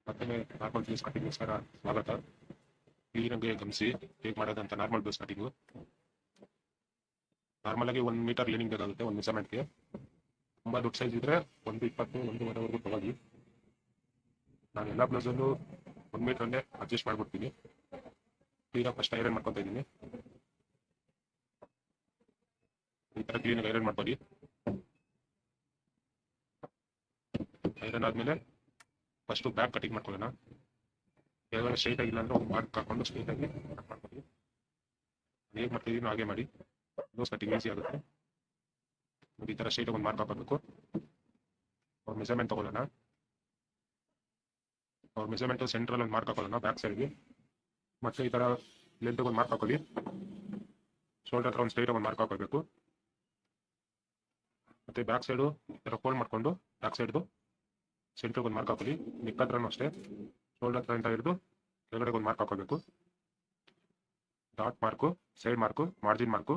ಮತ್ತೊಮ್ಮೆ normal blouse ಕಟಿಂಗ್ಗೋಸ್ಕರ ಸ್ವಾಗತ. ಕ್ಲೀನಾಗಿ ಗಮನಿಸಿ ಹೇಗೆ ಮಾಡೋದಂತ. ನಾರ್ಮಲ್ ಬ್ಲೌಸ್ ಕಟಿಂಗು ನಾರ್ಮಲ್ ಆಗಿ 1 ಮೀಟರ್ ಲೀನಿಂಗ್ ಬೇಕಾಗುತ್ತೆ ಒಂದು ಮೆಜರ್ಮೆಂಟ್ಗೆ. ತುಂಬ ದೊಡ್ಡ ಸೈಜ್ ಇದ್ರೆ 1:20 1:15 ತಗೊಳ್ಳಿ. ನಾನು ಎಲ್ಲ ಬ್ಲೌಸಲ್ಲೂ 1 ಮೀಟ್ರಲ್ಲೇ ಅಡ್ಜಸ್ಟ್ ಮಾಡ್ಬಿಡ್ತೀನಿ. ಕ್ಲೀನಾಗಿ ಫಸ್ಟ್ ಐರನ್ ಮಾಡ್ಕೊತಾ ಇದ್ದೀನಿ. ಈ ಥರ ಕ್ಲೀನಾಗಿ ಐರನ್ ಮಾಡ್ಕೊಳ್ಳಿ. ಐರನ್ ಆದಮೇಲೆ ಫಸ್ಟು ಬ್ಯಾಕ್ ಕಟಿಂಗ್ ಮಾಡ್ಕೊಳ್ಳೋಣ. ಯಾವಾಗ ಸ್ಟ್ರೈಟ್ ಆಗಿಲ್ಲ ಅಂದರೆ ಒಂದು ಮಾರ್ಕ್ ಹಾಕೊಂಡು ಸ್ಟ್ರೈಟಾಗಿ ಕಟ್ ಮಾಡ್ಕೊಳ್ಳಿ. ಹೇಗೆ ಮಾಡ್ತಿದ್ದೀನಿ ಹಾಗೆ ಮಾಡಿ, ಬ್ಲೌಸ್ ಕಟಿಂಗ್ ಈಸಿ ಆಗುತ್ತೆ. ಈ ಥರ ಸ್ಟ್ರೈಟಾಗಿ ಒಂದು ಮಾರ್ಕ್ ಹಾಕೋಬೇಕು. ಅವ್ರ ಮೆಜರ್ಮೆಂಟ್ ತೊಗೊಳ್ಳೋಣ. ಅವ್ರ ಮೆಜರ್ಮೆಂಟು ಸೆಂಟ್ರಲ್ಲಿ ಒಂದು ಮಾರ್ಕ್ ಹಾಕೊಳ್ಳೋಣ ಬ್ಯಾಕ್ ಸೈಡ್ಗೆ. ಮತ್ತೆ ಈ ಥರ ಲೆಂತ್ಗೆ ಒಂದು ಮಾರ್ಕ್ ಹಾಕೊಳ್ಳಿ. ಶೋಲ್ಡರ್ ಹತ್ರ ಒಂದು ಸ್ಟ್ರೈಟಾಗಿ ಒಂದು ಮಾರ್ಕ್ ಹಾಕೋಬೇಕು. ಮತ್ತು ಬ್ಯಾಕ್ ಸೈಡು ಈ ಥರ ಫೋಲ್ಡ್ ಮಾಡಿಕೊಂಡು ಬ್ಯಾಕ್ ಸೈಡ್ದು ಸೆಂಟ್ರಿಗೆ ಒಂದು ಮಾರ್ಕ್ ಹಾಕೊಳ್ಳಿ. ನೆಕ್ ಹತ್ರನೂ ಅಷ್ಟೇ ಶೋಲ್ಡರ್ ಹತ್ರ ಅಂತ ಹಿಡಿದು ಕೆಳಗಡೆ ಒಂದು ಮಾರ್ಕ್ ಹಾಕೋಬೇಕು. Dot mark, side mark, margin mark,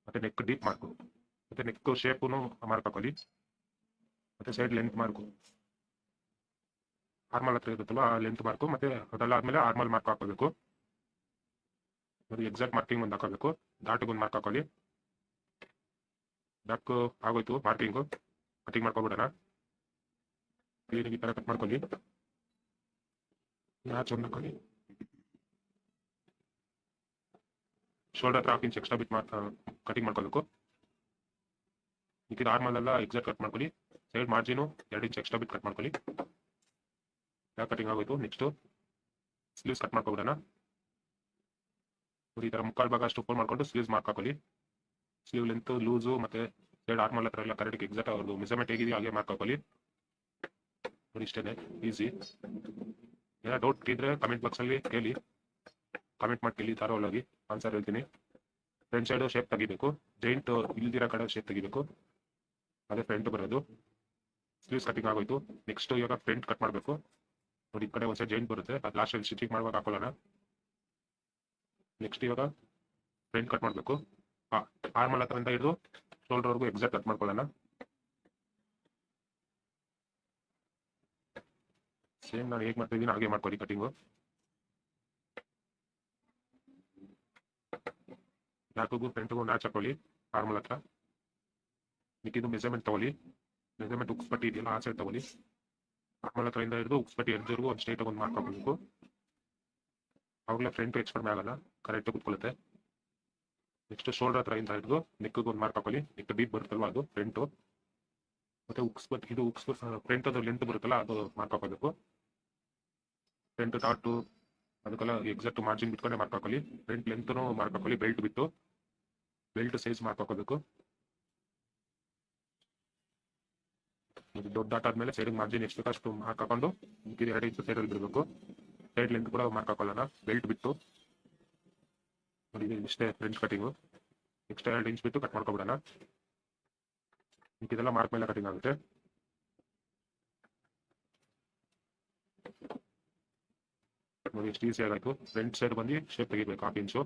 ಮತ್ತು ನೆಕ್ ಡೀಪ್ ಮಾರ್ಕು, ಮತ್ತು ನೆಕ್ ಶೇಪೂ ಮಾರ್ಕ್ ಹಾಕೊಳ್ಳಿ. ಮತ್ತು ಸೈಡ್ ಲೆಂತ್ ಮಾರ್ಕು, ಆರ್ಮಲ್ ಹತ್ರ ಇರುತ್ತಲ್ಲ ಆ ಲೆಂತ್ ಮಾರ್ಕು, ಮತ್ತು ಅದೆಲ್ಲ ಆದಮೇಲೆ ಆರ್ಮಲ್ ಮಾರ್ಕ್ ಹಾಕೋಬೇಕು. ಮತ್ತು ಎಕ್ಸಾಕ್ಟ್ ಮಾರ್ಕಿಂಗ್ ಒಂದು ಹಾಕೋಬೇಕು. ಡಾಟಿಗೆ ಒಂದು ಮಾರ್ಕ್ ಹಾಕೊಳ್ಳಿ. ಬ್ಯಾಕ್ ಆಗೋಯ್ತು ಮಾರ್ಕಿಂಗು. ಕಟಿಂಗ್ ಮಾಡ್ಕೊಬಿಡೋಣ. ಕ್ಲೀನಾಗಿ ಈ ಥರ ಕಟ್ ಮಾಡ್ಕೊಳ್ಳಿ. ಮ್ಯಾಚ್ ಒಂದು ಹಾಕೊಳ್ಳಿ. ಶೋಲ್ಡರ್ ಹತ್ರ 1/2 ಇಂಚ್ ಎಕ್ಸ್ಟ್ರಾ ಬಿಟ್ ಕಟಿಂಗ್ ಮಾಡ್ಕೋಬೇಕು. ಇದು ಆರ್ಮಲ್ ಎಲ್ಲ ಎಕ್ಸಾಕ್ಟ್ ಕಟ್ ಮಾಡ್ಕೊಳ್ಳಿ. ಸೈಡ್ ಮಾರ್ಜಿನು 2 ಇಂಚ್ ಎಕ್ಸ್ಟ್ರಾ ಬಿಟ್ ಕಟ್ ಮಾಡ್ಕೊಳ್ಳಿ. ಬ್ಯಾಕ್ ಕಟಿಂಗ್ ಆಗೋಯ್ತು. ನೆಕ್ಸ್ಟು ಸ್ಲೀವ್ಸ್ ಕಟ್ ಮಾಡ್ಕೊಬಿಡೋಣ. ಈ ಥರ ಮುಕ್ಕಾಲು ಭಾಗ ಅಷ್ಟು ಫೋಲ್ಡ್ ಮಾಡ್ಕೊಂಡು ಸ್ಲೀವ್ಸ್ ಮಾರ್ಕ್ ಹಾಕೊಳ್ಳಿ. ಸ್ಲೀವ್ ಲೆಂತ್, ಲೂಸು ಮತ್ತು ಸೈಡ್ ಆರ್ಮಲ್ ಹತ್ರ ಎಲ್ಲ ಕರೆಕ್ಟಾಗಿ ಎಕ್ಸಾಕ್ಟ್ ಅವ್ರದ್ದು ಮೆಜರ್ಮೆಂಟ್ ಹೇಗಿದೆಯೋ ಹಾಗೆ ಮಾರ್ಕ್ ಹಾಕೊಳ್ಳಿ. ನೋಡಿ ಇಷ್ಟೇ ಈಸಿ. ಏನೋ ಡೌಟ್ ಇದ್ದರೆ ಕಮೆಂಟ್ ಬಾಕ್ಸಲ್ಲಿ ಕೇಳಿ, ಕಮೆಂಟ್ ಮಾಡಿ ಕೇಳಿ. ಧಾರಾವಾಳಾಗಿ ಆನ್ಸರ್ ಹೇಳ್ತೀನಿ. ಫ್ರಂಟ್ ಸೈಡು ಶೇಪ್ ತೆಗಿಬೇಕು. ಜೈಂಟ್ ಇಲ್ದಿರೋ ಕಡೆ ಶೇಪ್ ತೆಗಿಬೇಕು. ಅದೇ ಫ್ರಂಟ್ ಬರೋದು. ಸ್ಲೀವ್ಸ್ ಕಟಿಂಗ್ ಆಗೋಯ್ತು. ನೆಕ್ಸ್ಟ್ ಇವಾಗ ಫ್ರಂಟ್ ಕಟ್ ಮಾಡಬೇಕು. ನೋಡಿ ಈ ಕಡೆ ಒಂದು ಸೈಡ್ ಜೈಂಟ್ ಬರುತ್ತೆ, ಅದು ಲಾಸ್ಟಲ್ಲಿ ಸ್ಟಿಚಿಂಗ್ ಮಾಡುವಾಗ ಹಾಕೊಳ್ಳೋಣ. ನೆಕ್ಸ್ಟ್ ಇವಾಗ ಫ್ರಂಟ್ ಕಟ್ ಮಾಡಬೇಕು. ಆರ್ಮಲ್ ಹತ್ರದಿಂದ ಹಿಡಿದು ಶೋಲ್ಡರ್ವರೆಗೂ ಎಕ್ಸಾಕ್ಟ್ ಕಟ್ ಮಾಡ್ಕೊಳ್ಳೋಣ. ಸೇಮ್ ನಾನು ಹೇಗೆ ಮಾಡ್ತಿದ್ದೀನಿ ಹಾಗೆ ಮಾಡ್ಕೊಳ್ಳಿ ಕಟಿಂಗು. ಬ್ಯಾಕಿಗೂ ಫ್ರಂಟ್ಗೂ ಮ್ಯಾಚ್ ಹಾಕೊಳ್ಳಿ. ಆರ್ಮಲ್ ಹತ್ರ ಮಿಕ್ಕಿದ್ದು ಮೆಜರ್ಮೆಂಟ್ ತಗೊಳ್ಳಿ. ಮೆಜರ್ಮೆಂಟ್ ಉಕ್ಸ್ ಪಟ್ಟಿ ಇದೆಯಲ್ಲ ಆ ಸೈಡ್ ತಗೊಳ್ಳಿ. ಆರ್ಮಲ್ ಹತ್ರದಿಂದ ಹಿಡಿದು ಉಕ್ಸ್ ಪಟ್ಟಿ ಎಡ್ಜರ್ಗೂ ಒಂದು ಸ್ಟ್ರೈಟಾಗಿ ಒಂದು ಮಾರ್ಕ್ ಹಾಕೋಬೇಕು. ಅವಾಗಲೇ ಫ್ರಂಟ್ ಹೆಚ್ಚು ಕಡಿಮೆ ಆಗಲ್ಲ, ಕರೆಕ್ಟಾಗಿ ಕುತ್ಕೊಳ್ಳುತ್ತೆ. ನೆಕ್ಸ್ಟ್ ಶೋಲ್ಡರ್ ಹತ್ರದಿಂದ ಹಿಡಿದು ನೆಕ್ಕಿಗೆ ಒಂದು ಮಾರ್ಕ್ ಹಾಕೊಳ್ಳಿ. ನೆಕ್ ಡೀಪ್ ಬರುತ್ತಲ್ವ ಅದು ಫ್ರಂಟು. ಮತ್ತು ಉಕ್ಸ್ ಪಟ್ಟಿ ಇದು ಉಕ್ಸ್ ಫ್ರಂಟ್ ಅದು ಲೆಂತ್ ಬರುತ್ತಲ್ಲ ಅದು ಮಾರ್ಕ್ ಹಾಕೋಬೇಕು. ಫ್ರಂಟ್ ಡಾಟು ಅದಕ್ಕೆಲ್ಲ ಎಕ್ಸಾಕ್ಟ್ ಮಾರ್ಜಿನ್ ಬಿಟ್ಕೊಂಡೆ ಮಾರ್ಕ್ ಹಾಕೊಳ್ಳಿ. ಫ್ರಂಟ್ ಲೆಂತ್ನು ಮಾರ್ಕ್ ಹಾಕೊಳ್ಳಿ. ಬೆಲ್ಟ್ ಬಿಟ್ಟು ಬೆಲ್ಟ್ ಸೈಜ್ ಮಾರ್ಕ್ ಹಾಕೋಬೇಕು. ದೊಡ್ಡ ಡಾಟ್ ಆದಮೇಲೆ ಸೈಡಿಗೆ ಮಾರ್ಜಿನ್ ಎಷ್ಟು ಬೇಕೋ ಅಷ್ಟು ಮಾರ್ಕ್ ಹಾಕೊಂಡು ಮಿಕ್ಕಿದ 2 ಇಂಚ್ ಸೈಡಲ್ಲಿ ಬಿಡಬೇಕು. ಸೈಡ್ ಲೆಂತ್ ಕೂಡ ಮಾರ್ಕ್ ಹಾಕೊಳ್ಳೋಣ ಬೆಲ್ಟ್ ಬಿಟ್ಟು. ನೋಡಿ ಇಷ್ಟೇ ಫ್ರಂಟ್ ಕಟಿಂಗು. ನೆಕ್ಸ್ಟ್ 2 ಇಂಚ್ ಬಿಟ್ಟು ಕಟ್ ಮಾಡ್ಕೊಬಿಡೋಣ. ಮಿಕ್ಕಿದೆಲ್ಲ ಮಾರ್ಕ್ ಮೇಲೆ ಕಟಿಂಗ್ ಆಗುತ್ತೆ. ನೋಡಿ ಎಷ್ಟು ಈಸಿ ಆಗಾಯ್ತು. ಫ್ರಂಟ್ ಸೈಡ್ ಬಂದು ಶೇಪ್ ತೆಗಿಬೇಕು 1/2 ಇಂಚು.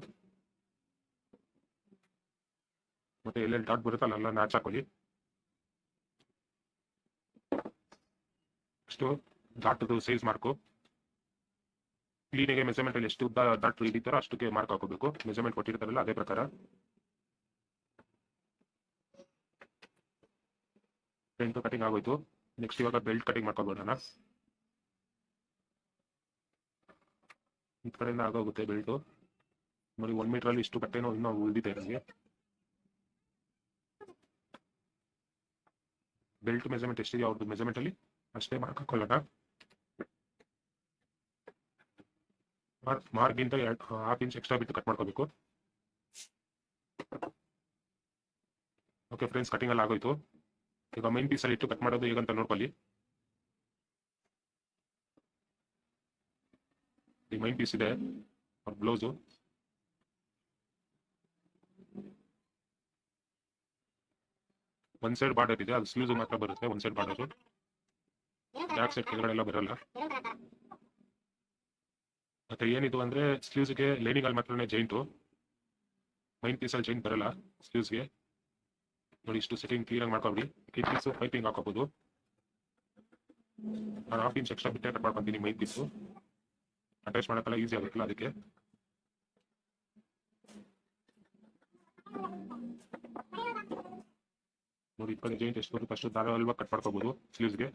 ಮತ್ತೆ ಎಲ್ಲೆಲ್ಲಿ ಡಾಟ್ ಬರುತ್ತೆ ಅಲ್ಲೆಲ್ಲ ಮ್ಯಾಚ್ ಹಾಕೊಳ್ಳಿ. ನೆಕ್ಸ್ಟು ಡಾಟ್ದು ಸೈಜ್ ಮಾರ್ಕು. ಕ್ಲೀನಿಗೆ ಮೆಜರ್ಮೆಂಟಲ್ಲಿ ಎಷ್ಟು ಉದ್ದ ಡಾಟ್ ಹಿಡಿತಾರೋ ಅಷ್ಟಕ್ಕೆ ಮಾರ್ಕ್ ಹಾಕೋಬೇಕು. ಮೆಜರ್ಮೆಂಟ್ ಕೊಟ್ಟಿರ್ತಾರಲ್ಲ ಅದೇ ಪ್ರಕಾರ. ಫ್ರಂಟ್ ಕಟಿಂಗ್ ಆಗೋಯ್ತು. ನೆಕ್ಸ್ಟ್ ಇವಾಗ ಬೆಲ್ಟ್ ಕಟಿಂಗ್ ಮಾಡ್ಕೊಬಿಡೋಣ. ಈ ಕಡೆಯಿಂದ ಆಗೋಗುತ್ತೆ ಬೆಲ್ಟು. ನೋಡಿ 1 ಮೀಟ್ರಲ್ಲಿ ಇಷ್ಟು ಬಟ್ಟೆನೂ ಇನ್ನೂ ಉಳಿದಿದೆ ನನಗೆ. ಬೆಲ್ಟ್ ಮೆಜರ್ಮೆಂಟ್ ಎಷ್ಟಿದೆಯೋ ಅವ್ರದ್ದು ಮೆಜರ್ಮೆಂಟಲ್ಲಿ ಅಷ್ಟೇ ಮಾರ್ಕ್ ಹಾಕೊಳ್ಳೋಣ. ಮಾರ್ಕ್ಗಿಂತ 1/2 ಇಂಚ್ ಎಕ್ಸ್ಟ್ರಾ ಬಿಟ್ಟು ಕಟ್ ಮಾಡ್ಕೋಬೇಕು. ಓಕೆ ಫ್ರೆಂಡ್ಸ್, ಕಟಿಂಗ್ ಎಲ್ಲ ಆಗೋಯ್ತು. ಈಗ ಮೈನ್ ಪೀಸಲ್ಲಿ ಇಟ್ಟು ಕಟ್ ಮಾಡೋದು ಹೇಗಂತ ನೋಡ್ಕೊಳ್ಳಿ. ಈ ಮೈನ್ ಪೀಸ್ ಇದೆ ಅವ್ರ ಬ್ಲೌಸು. ಒಂದು ಸೈಡ್ ಬಾರ್ಡರ್ ಇದೆ, ಅದು ಸ್ಲೀವ್ಸ್ ಮಾತ್ರ ಬರುತ್ತೆ. ಒಂದು ಸೈಡ್ ಬಾರ್ಡರು, ಬ್ಯಾಕ್ ಸೈಡ್ ಕೆಳಗಡೆ ಎಲ್ಲ ಬರಲ್ಲ. ಮತ್ತೆ ಏನಿದು ಅಂದರೆ ಸ್ಲೀವ್ಸ್ಗೆ ಲೈನಿಂಗ್ ಅಲ್ಲಿ ಮಾತ್ರನೇ ಜೈಂಟು. ಮೈನ್ ಪೀಸಲ್ಲಿ ಜೈಂಟ್ ಬರಲ್ಲ ಸ್ಲೀವ್ಸ್ಗೆ. ನೋಡಿ ಇಷ್ಟು ಸೆಟ್ಟಿಂಗ್ ಕ್ಲಿಯರ್ ಮಾಡ್ಕೊಬಿಡಿ. ಈ ಪೀಸು ಪೈಪಿಂಗ್ ಹಾಕೋಬೋದು. ನಾನು 1/2 ಇಂಚ್ ಎಕ್ಸ್ಟ್ರಾ ಬಿಟ್ಟೆ ಕಟ್ ಮಾಡ್ಕೊತೀನಿ ಮೈನ್ ಪೀಸು. ಅಟ್ಯಾಚ್ ಮಾಡೋಕ್ಕೆಲ್ಲ ಈಸಿ ಆಗುತ್ತಲ್ಲ ಅದಕ್ಕೆ. ನೋಡಿ 25 ಇಂಚ್ ಎಷ್ಟು ಬರುತ್ತೆ ಅಷ್ಟು ಧಾರಾಳವಾಗಿ ಕಟ್ ಮಾಡ್ಕೋಬಹುದು ಸ್ಲೀವ್ಸ್ಗೆ.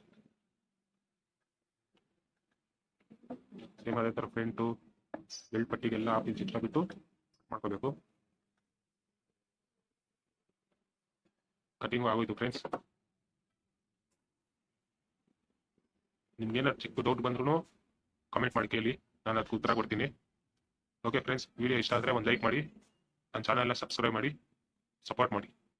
ಸೇಮ್ ಅದೇ ಥರ ಫ್ರಂಟು ಬೆಲ್ಟ್ ಪಟ್ಟಿಗೆಲ್ಲ 1/2 ಇಂಚ್ ಎಕ್ಸ್ಟ್ರಾ ಬಿಟ್ಟು ಮಾಡ್ಕೋಬೇಕು. ಕಟಿಂಗ್ ಆಗೋಯ್ತು ಫ್ರೆಂಡ್ಸ್. ನಿಮ್ಗೇನಾದ್ರು ಚಿಕ್ಕ ಡೌಟ್ ಬಂದ್ರೂ ಕಮೆಂಟ್ ಮಾಡಿ ಕೇಳಿ, ನಾನು ಅದಕ್ಕೆ ಉತ್ತರ ಕೊಡ್ತೀನಿ. ಓಕೆ ಫ್ರೆಂಡ್ಸ್, ವಿಡಿಯೋ ಇಷ್ಟ ಆದರೆ ಒಂದು ಲೈಕ್ ಮಾಡಿ, ನನ್ನ ಚಾನಲ್ನ ಸಬ್ಸ್ಕ್ರೈಬ್ ಮಾಡಿ, ಸಪೋರ್ಟ್ ಮಾಡಿ.